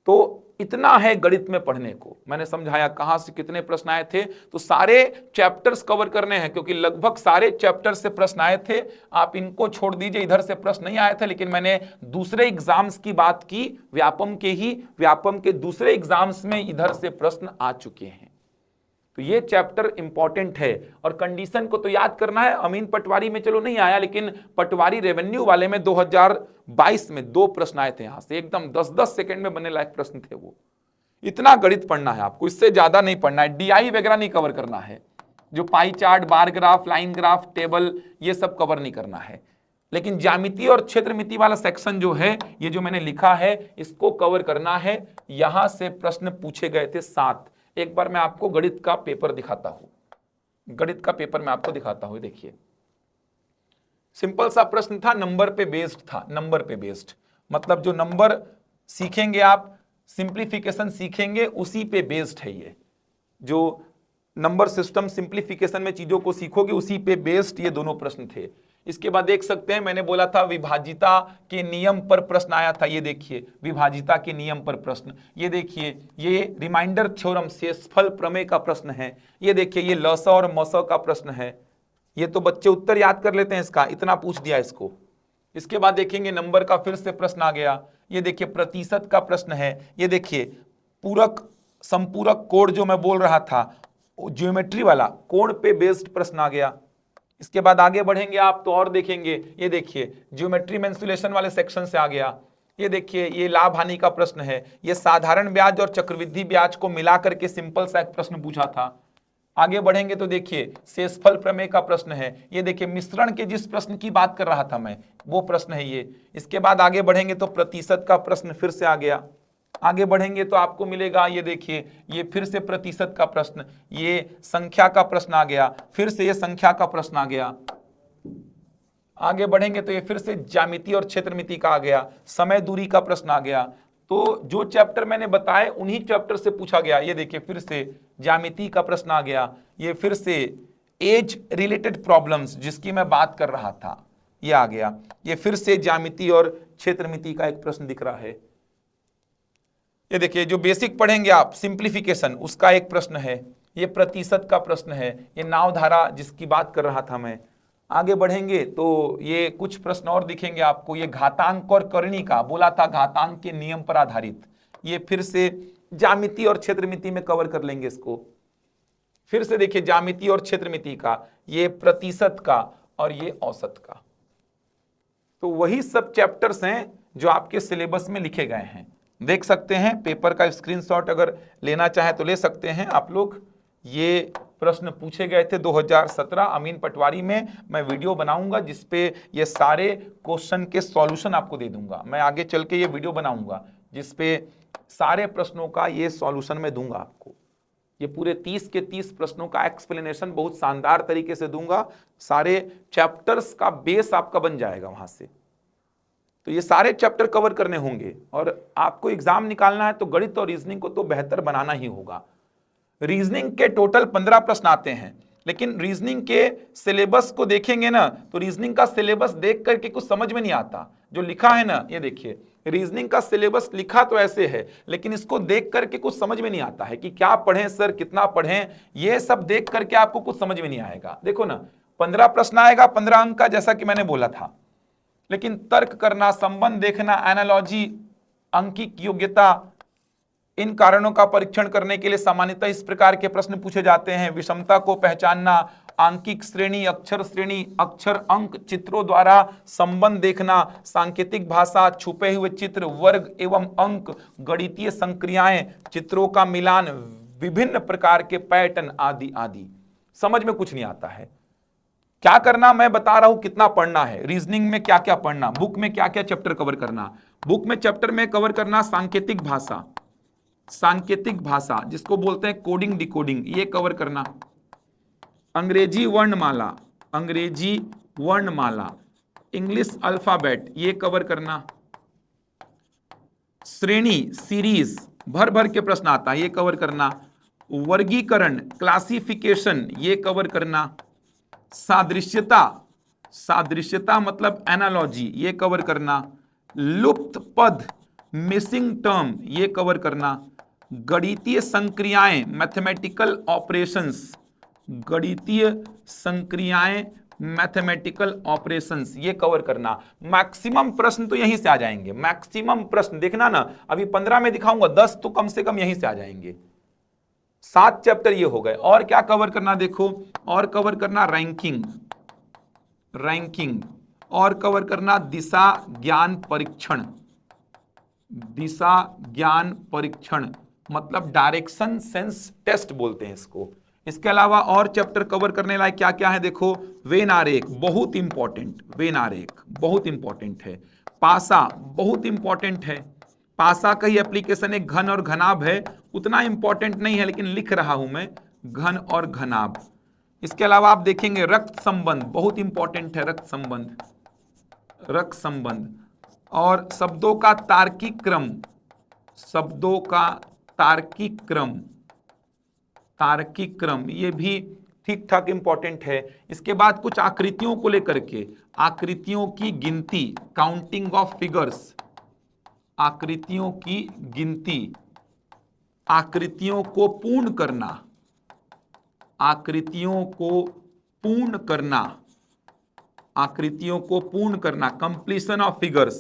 तो इतना है गणित में पढ़ने को। मैंने समझाया कहां से कितने प्रश्न आए थे, तो सारे चैप्टर्स कवर करने हैं, क्योंकि लगभग सारे चैप्टर से प्रश्न आए थे। आप इनको छोड़ दीजिए, इधर से प्रश्न नहीं आए थे, लेकिन मैंने दूसरे एग्जाम्स की बात की, व्यापम के ही, व्यापम के दूसरे एग्जाम्स में इधर से प्रश्न आ चुके हैं। तो ये चैप्टर इंपॉर्टेंट है और कंडीशन को तो याद करना है। अमीन पटवारी में चलो नहीं आया, लेकिन पटवारी रेवेन्यू वाले में 2022 में 2 प्रश्न आए थे, यहां से एकदम 10-10 सेकंड में बनने लायक प्रश्न थे वो। इतना गणित पढ़ना है आपको, इससे ज्यादा नहीं पढ़ना है, डीआई वगैरह नहीं कवर करना है, जो pie chart, bar graph, line graph, table, ये सब कवर नहीं करना है। लेकिन ज्यामिति और क्षेत्रमिति वाला सेक्शन जो है, ये जो मैंने लिखा है, इसको कवर करना है। यहां से प्रश्न पूछे गए थे 7। एक बार मैं आपको गणित का पेपर दिखाता हूं, गणित का पेपर मैं आपको दिखाता हूं। देखिए, सिंपल सा प्रश्न था, नंबर पे बेस्ड था, नंबर पे बेस्ड मतलब जो नंबर सीखेंगे आप, सिंप्लीफिकेशन सीखेंगे, उसी पे बेस्ड है ये। जो नंबर सिस्टम सिंप्लीफिकेशन में चीजों को सीखोगे, उसी पे बेस्ड ये दोनों प्रश्न थे। इसके बाद देख सकते हैं, मैंने बोला था विभाजिता के नियम पर प्रश्न आया था। ये देखिए, विभाजिता के नियम पर प्रश्न। ये देखिए, ये रिमाइंडर थ्योरम, शेषफल प्रमेय का प्रश्न है। ये देखिए, ये लस और मस का प्रश्न है। ये तो बच्चे उत्तर याद कर लेते हैं इसका, इतना पूछ दिया इसको। इसके बाद देखेंगे नंबर का फिर से प्रश्न आ गया। ये देखिए, प्रतिशत का प्रश्न है। ये देखिए, पूरक संपूरक कोण जो मैं बोल रहा था, ज्योमेट्री वाला कोण पे बेस्ड प्रश्न आ गया। इसके बाद आगे बढ़ेंगे आप तो और देखेंगे, ये देखिए ज्योमेट्री में इंसुलेशन वाले सेक्शन से आ गया। ये देखिए, ये लाभ हानि का प्रश्न है। ये साधारण ब्याज और चक्रवृद्धि ब्याज को मिला करके सिंपल सा एक प्रश्न पूछा था। आगे बढ़ेंगे तो देखिए, शेषफल प्रमेय का प्रश्न है। ये देखिए, मिश्रण के जिस प्रश्न की बात कर रहा था मैं, वो प्रश्न है ये। इसके बाद आगे बढ़ेंगे तो प्रतिशत का प्रश्न फिर से आ गया। आगे बढ़ेंगे तो आपको मिलेगा, ये देखिए, ये फिर से प्रतिशत का प्रश्न, ये संख्या का प्रश्न आ गया, फिर से ये संख्या का प्रश्न आ गया। आगे बढ़ेंगे तो ये फिर से ज्यामिति और क्षेत्रमिति का आ गया, समय दूरी का प्रश्न आ गया। तो जो चैप्टर मैंने बताए उन्हीं चैप्टर से पूछा गया। ये देखिए, फिर से ज्यामिति का प्रश्न आ गया। ये फिर से एज रिलेटेड प्रॉब्लम्स जिसकी मैं बात कर रहा था, ये आ गया। ये फिर से ज्यामिति और क्षेत्रमिति का एक प्रश्न दिख रहा है। ये देखिए, जो बेसिक पढ़ेंगे आप सिंप्लीफिकेशन, उसका एक प्रश्न है। ये प्रतिशत का प्रश्न है। ये नाव धारा जिसकी बात कर रहा था मैं। आगे बढ़ेंगे तो ये कुछ प्रश्न और दिखेंगे आपको। ये घातांक और करणी का, बोला था घातांक के नियम पर आधारित। ये फिर से ज्यामिति और क्षेत्रमिति में कवर कर लेंगे इसको। फिर से देखिए, ज्यामिति और क्षेत्रमिति का, ये प्रतिशत का और ये औसत का। तो वही सब चैप्टर्स हैं जो आपके सिलेबस में लिखे गए हैं। देख सकते हैं, पेपर का स्क्रीनशॉट अगर लेना चाहे तो ले सकते हैं आप लोग। ये प्रश्न पूछे गए थे 2017 अमीन पटवारी में। मैं वीडियो बनाऊंगा जिसपे ये सारे क्वेश्चन के सॉल्यूशन आपको दे दूंगा। मैं आगे चल के ये वीडियो बनाऊंगा जिसपे सारे प्रश्नों का ये सॉल्यूशन मैं दूंगा आपको। ये पूरे 30 के 30 प्रश्नों का एक्सप्लेनेशन बहुत शानदार तरीके से दूंगा। सारे चैप्टर्स का बेस आपका बन जाएगा वहां से। तो ये सारे चैप्टर कवर करने होंगे और आपको एग्जाम निकालना है तो गणित और रीजनिंग को तो बेहतर बनाना ही होगा। रीजनिंग के टोटल 15 प्रश्न आते हैं, लेकिन रीजनिंग के सिलेबस को देखेंगे ना तो रीजनिंग का सिलेबस देख करके कुछ समझ में नहीं आता। जो लिखा है ना, ये देखिए, रीजनिंग का सिलेबस लिखा तो ऐसे है, लेकिन इसको देख करके कुछ समझ में नहीं आता है कि क्या पढ़ें सर, कितना पढ़ें। ये सब देख करके आपको कुछ समझ में नहीं आएगा। देखो ना, 15 प्रश्न आएगा, 15 अंक का, जैसा कि मैंने बोला था। लेकिन तर्क करना, संबंध देखना, एनालॉजी, अंकिक योग्यता, इन कारणों का परीक्षण करने के लिए सामान्यतः इस प्रकार के प्रश्न पूछे जाते हैं। विषमता को पहचानना, आंकिक श्रेणी, अक्षर अंक, चित्रों द्वारा संबंध देखना, सांकेतिक भाषा, छुपे हुए चित्र, वर्ग एवं अंक, गणितीय संक्रियाएं, चित्रों का मिलान, विभिन्न प्रकार के पैटर्न आदि आदि। समझ में कुछ नहीं आता है। क्या करना मैं बता रहा हूं, कितना पढ़ना है। रीजनिंग में क्या क्या पढ़ना, बुक में क्या क्या चैप्टर कवर करना। बुक में चैप्टर में कवर करना सांकेतिक भाषा, सांकेतिक भाषा जिसको बोलते हैं कोडिंग डिकोडिंग, ये कवर करना। अंग्रेजी वर्णमाला, अंग्रेजी वर्णमाला, इंग्लिश अल्फाबेट, ये कवर करना। श्रेणी, सीरीज, भर भर के प्रश्न आता है, ये कवर करना। वर्गीकरण, क्लासिफिकेशन, ये कवर करना। सादृश्यता, सादृश्यता मतलब एनालॉजी, ये कवर करना। लुप्त पद, मिसिंग टर्म, ये कवर करना। गणितीय संक्रियाएं, मैथमेटिकल ऑपरेशंस, गणितीय संक्रियाएं, मैथमेटिकल ऑपरेशंस, ये कवर करना। मैक्सिमम प्रश्न तो यहीं से आ जाएंगे। मैक्सिमम प्रश्न देखना ना, अभी 15 में दिखाऊंगा, 10 तो कम से कम यहीं से आ जाएंगे। 7 चैप्टर ये हो गए। और क्या कवर करना देखो, और कवर करना रैंकिंग, और कवर करना दिशा ज्ञान परीक्षण, दिशा ज्ञान परीक्षण मतलब डायरेक्शन सेंस टेस्ट बोलते हैं इसको। इसके अलावा और चैप्टर कवर करने लायक क्या क्या है देखो, वेन आरेख बहुत इंपॉर्टेंट, वेन आरेख बहुत इंपॉर्टेंट है। पासा बहुत इंपॉर्टेंट है, पासा का ही एप्लीकेशन एक घन और घनाभ है, उतना इंपॉर्टेंट नहीं है लेकिन लिख रहा हूं मैं, घन और घनाभ। इसके अलावा आप देखेंगे रक्त संबंध बहुत इंपॉर्टेंट है, रक्त संबंध, रक्त संबंध। और शब्दों का तार्किक क्रम, शब्दों का तार्किक क्रम, तार्किक क्रम ये भी ठीक ठाक इंपॉर्टेंट है। इसके बाद कुछ आकृतियों को लेकर के, आकृतियों की गिनती, काउंटिंग ऑफ फिगर्स, आकृतियों की गिनती, आकृतियों को पूर्ण करना, आकृतियों को पूर्ण करना, आकृतियों को पूर्ण करना, कंप्लीशन ऑफ फिगर्स,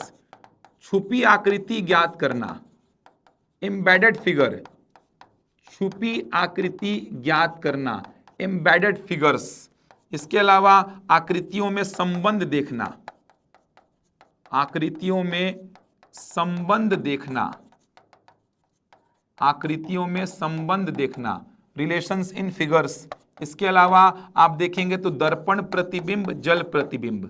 छुपी आकृति ज्ञात करना, एम्बेडेड फिगर, छुपी आकृति ज्ञात करना, एम्बेडेड फिगर्स। इसके अलावा आकृतियों में संबंध देखना, आकृतियों में संबंध देखना, आकृतियों में संबंध देखना, रिलेशंस इन फिगर्स। इसके अलावा आप देखेंगे तो दर्पण प्रतिबिंब, जल प्रतिबिंब,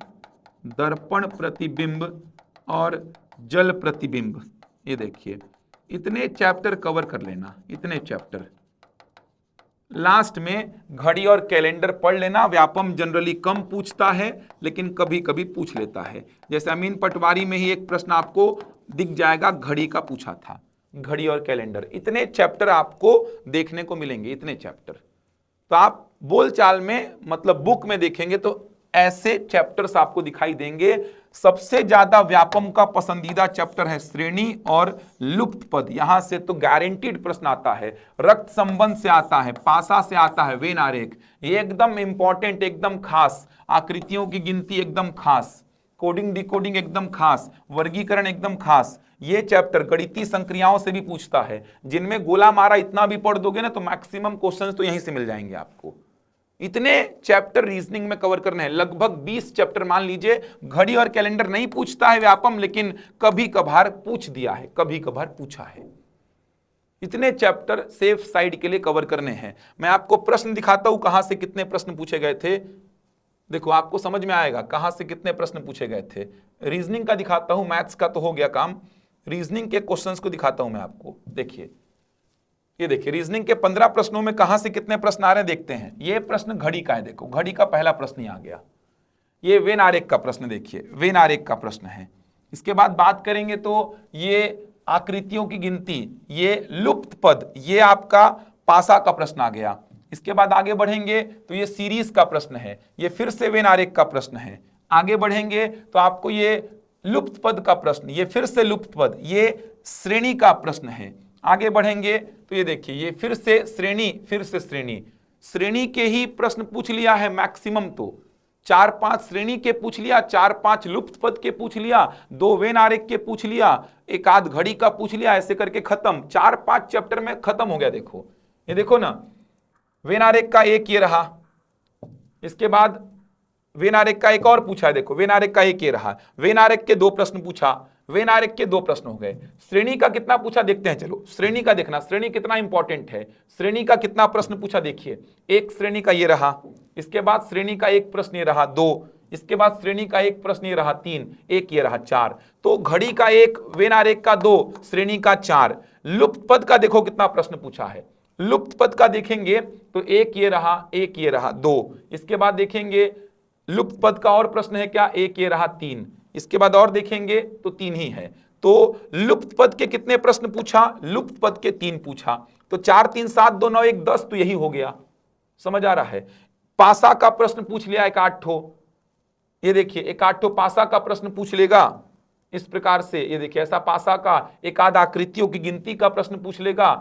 दर्पण प्रतिबिंब और जल प्रतिबिंब। ये देखिए इतने चैप्टर कवर कर लेना, इतने चैप्टर। लास्ट में घड़ी और कैलेंडर पढ़ लेना। व्यापम जनरली कम पूछता है लेकिन कभी कभी पूछ लेता है। जैसे अमीन पटवारी में ही एक प्रश्न आपको दिख जाएगा, घड़ी का पूछा था, घड़ी और कैलेंडर। इतने चैप्टर आपको देखने को मिलेंगे, इतने चैप्टर। तो आप बोलचाल में मतलब बुक में देखेंगे तो ऐसे चैप्टर्स आपको दिखाई देंगे। सबसे ज्यादा व्यापम का पसंदीदा चैप्टर है श्रेणी और लुप्त पद। यहां से तो गारंटीड प्रश्न आता है, रक्त संबंध से आता है, पासा से आता है, वेन आरेख ये एकदम इंपॉर्टेंट, एकदम खास, आकृतियों की गिनती एकदम खास, कोडिंग डिकोडिंग एकदम खास, वर्गीकरण एकदम खास। ये चैप्टर गणितीय संक्रियाओं से भी पूछता है, जिनमें गोला मारा इतना भी पढ़ दोगे ना तो मैक्सिमम क्वेश्चंस तो यहीं से मिल जाएंगे आपको। इतने चैप्टर रीजनिंग में कवर करने हैं, लगभग 20 चैप्टर मान लीजिए। घड़ी और कैलेंडर नहीं पूछता है व्यापम, लेकिन कभी कभार पूछ दिया है, कभी कभार पूछा है। इतने चैप्टर सेफ साइड के लिए कवर करने हैं। मैं आपको प्रश्न दिखाता हूं कहां से कितने प्रश्न पूछे गए थे। देखो आपको समझ में आएगा कहां से कितने प्रश्न पूछे गए थे। रीजनिंग का दिखाता हूं, मैथ्स का तो हो गया काम, रीजनिंग के क्वेश्चंस को दिखाता हूं मैं आपको। देखिए ये देखिए रीजनिंग के 15 प्रश्नों में कहां से कितने प्रश्न आ रहे हैं देखते हैं। ये प्रश्न घड़ी का है, देखो घड़ी का पहला प्रश्न ही आ गया। ये वेन आरेख का प्रश्न देखिए, वेन आरेख का प्रश्न है। इसके बाद बात करेंगे तो ये आकृतियों की गिनती, ये लुप्त पद, ये आपका पासा का प्रश्न आ गया। इसके बाद आगे बढ़ेंगे तो ये सीरीज का प्रश्न है, ये फिर से वेन आरेख का प्रश्न है। आगे बढ़ेंगे तो आपको ये लुप्त पद का प्रश्न, ये फिर से लुप्त पद, ये श्रेणी का प्रश्न है। आगे बढ़ेंगे तो ये देखिए ये फिर से श्रेणी, फिर से श्रेणी, श्रेणी के ही प्रश्न पूछ लिया है मैक्सिमम। तो 4-5 श्रेणी के पूछ लिया, 4-5 लुप्त पद के पूछ लिया, 2 वेन आरेख के पूछ लिया, एक आध घड़ी का पूछ लिया, ऐसे करके खत्म। 4-5 चैप्टर में खत्म हो गया। देखो ये देखो ना, वेन आरेख का एक ये रहा, इसके बाद वेन आरेख का एक और पूछा है। देखो वेन आरेख का एक ये रहा, वेन आरेख के 2 प्रश्न पूछा, वेन आरेख के 2 प्रश्न हो गए। श्रेणी का कितना पूछा देखते हैं, चलो श्रेणी का देखना, श्रेणी कितना इंपॉर्टेंट है। श्रेणी का कितना प्रश्न पूछा देखिए, एक श्रेणी का ये रहा, इसके बाद श्रेणी का एक प्रश्न ये रहा 2, इसके बाद श्रेणी का एक प्रश्न ये रहा 3, एक ये रहा 4। तो घड़ी का 1, वेन आरेख का 2, श्रेणी का 4। लुप्त पद का देखो कितना प्रश्न पूछा है। लुप्त पद का देखेंगे तो एक ये रहा, एक ये रहा 2, इसके बाद देखेंगे लुप्त पद का और प्रश्न है क्या, एक ये रहा 3, इसके बाद और देखेंगे तो 3 ही है। तो लुप्त पद के कितने प्रश्न पूछा, लुप्त पद के 3 पूछा। तो 4 3 7 2 9 1 10, तो यही हो गया। समझ आ रहा है। पासा का प्रश्न पूछ लिया 1-8 ठो, ये देखिए 1-8 ठो पासा का प्रश्न पूछ लेगा इस प्रकार से। ये देखिए ऐसा पासा का एक आध आकृतियों की गिनती का प्रश्न पूछ लेगा।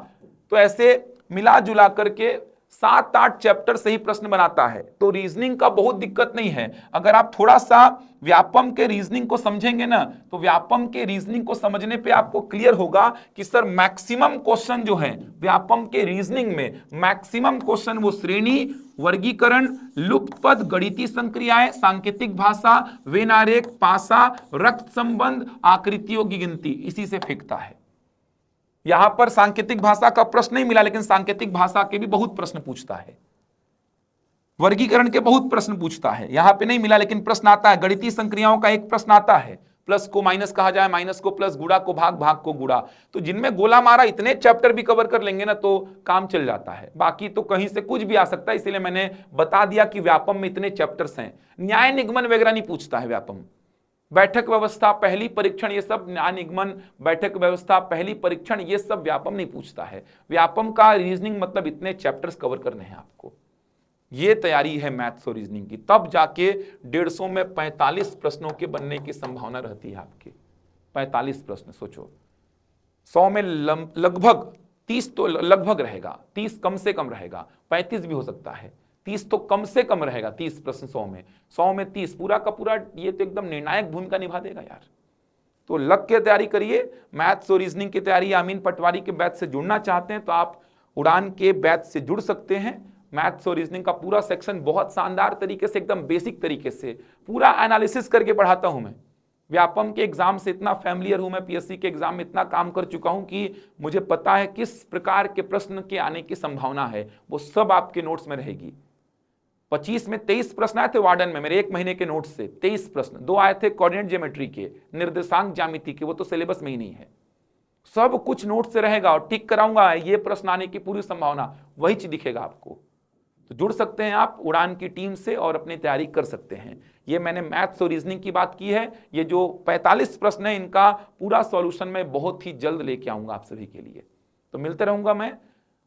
तो ऐसे मिला जुला करके 7-8 चैप्टर से ही प्रश्न बनाता है, तो रीजनिंग का बहुत दिक्कत नहीं है। अगर आप थोड़ा सा व्यापम के रीजनिंग को समझेंगे ना, तो व्यापम के रीजनिंग को समझने पे आपको क्लियर होगा कि सर मैक्सिमम क्वेश्चन जो है व्यापम के रीजनिंग में, मैक्सिमम क्वेश्चन वो श्रेणी, वर्गीकरण, लुप्त पद, गणितीय संक्रियाएं, सांकेतिक भाषा, वेन आरेख, पासा, रक्त संबंध, आकृतियों की गिनती, इसी से फेंकता है। यहां पर सांकेतिक भाषा का प्रश्न नहीं मिला, लेकिन सांकेतिक भाषा के भी बहुत प्रश्न पूछता है, वर्गीकरण के बहुत प्रश्न पूछता है। यहां पे नहीं मिला लेकिन प्रश्न आता है। गणितीय संक्रियाओं का एक प्रश्न आता है, प्लस को माइनस कहा जाए, माइनस को प्लस, गुणा को भाग, भाग को गुणा। तो जिनमें गोला मारा इतने चैप्टर भी कवर कर लेंगे ना तो काम चल जाता है। बाकी तो कहीं से कुछ भी आ सकता है, इसीलिए मैंने बता दिया कि व्यापम में इतने चैप्टर्स हैं। न्याय निगमन वगैरह नहीं पूछता है व्यापम। बैठक व्यवस्था, पहली परीक्षण, ये सब न्याय निगमन, बैठक व्यवस्था, पहली परीक्षण, ये सब व्यापम नहीं पूछता है। व्यापम का रीजनिंग मतलब इतने चैप्टर्स कवर करने हैं आपको। ये तैयारी है मैथ्स और रीजनिंग की, तब जाके 150 में 45 प्रश्नों के बनने की संभावना रहती है आपकी। 45 प्रश्न सोचो, 100 में लगभग 30 तो लगभग रहेगा, 30 कम से कम रहेगा, 35 भी हो सकता है, 30 तो कम से कम रहेगा। 30 प्रश्न 100 में 30, पूरा का पूरा ये तो एकदम निर्णायक भूमिका निभा देगा यार। तो लग के तैयारी करिए। मैथ्स और रीजनिंग की तैयारी अमीन पटवारी के बैच से जुड़ना चाहते हैं तो आप उड़ान के बैच से जुड़ सकते हैं। मैथ्स और रीजनिंग का पूरा सेक्शन बहुत शानदार तरीके से, एकदम बेसिक तरीके से पूरा एनालिसिस करके पढ़ाता हूं मैं। व्यापम के एग्जाम से इतना फैमिलियर हूं मैं, पीएससी के एग्जाम में इतना काम कर चुका हूं कि मुझे पता है किस प्रकार के प्रश्न के आने की संभावना है। वो सब आपके नोट्स में रहेगी। 25 में 23 प्रश्न आए थे वार्डन में मेरे 1 महीने के नोट्स से, 23 प्रश्न। 2 आए थे कोऑर्डिनेट ज्योमेट्री के, निर्देशांक ज्यामिति के, वो तो सिलेबस में ही नहीं है। सब कुछ नोट से रहेगा और टिक कराऊंगा, ये प्रश्न आने की पूरी संभावना, वही चीज दिखेगा आपको। तो जुड़ सकते हैं आप उड़ान की टीम से और अपनी तैयारी कर सकते हैं। ये मैंने मैथ्स और रीजनिंग की बात की है। ये जो 45 प्रश्न है इनका पूरा सॉल्यूशन मैं बहुत ही जल्द लेके आऊंगा आप सभी के लिए। तो मिलते रहूंगा मैं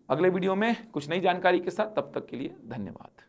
अगले वीडियो में कुछ नई जानकारी के साथ। तब तक के लिए धन्यवाद।